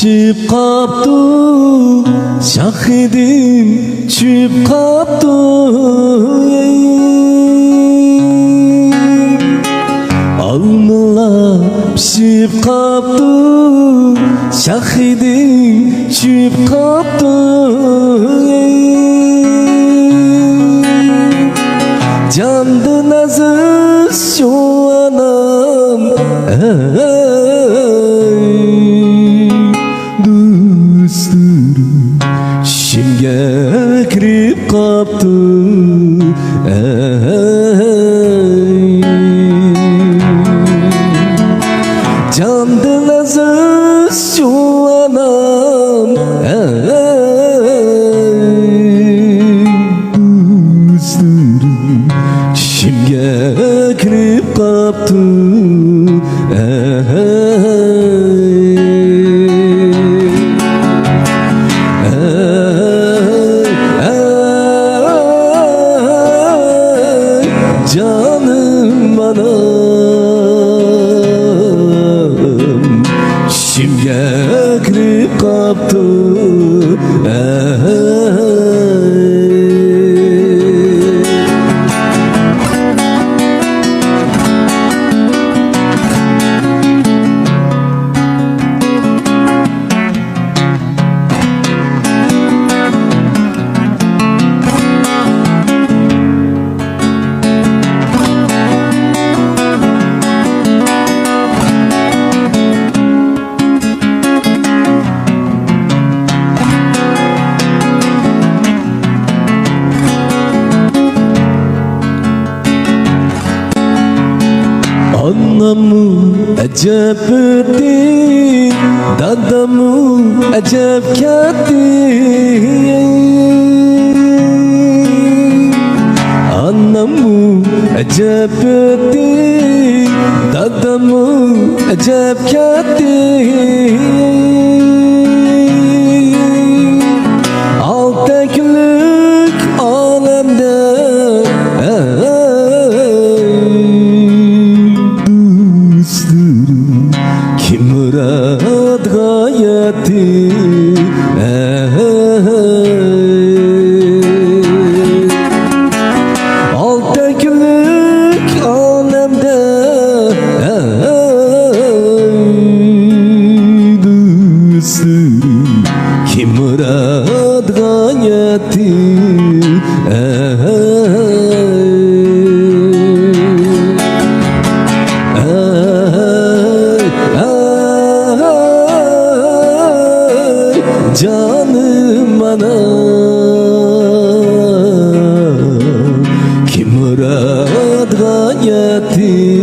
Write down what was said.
pişib qaptı, şahidim çüp qaptı. Alnılar pişib qaptı, şahidim çüp qaptı. Candı naziz şu anam, dostlarım şimge kirib qaptı. Candı naziz şu anam, dostlarım şimge kirib qaptı. Canım anam şimge kirib qaptı. Anamı acep ötti, dadamı acep katti. Anamı acep ötti, dadamı acep katti. Altaklık alemde kim murad gayeti. Altaklık alemde dostlarım kim murad gayeti. Canım anam kim murad gayeti.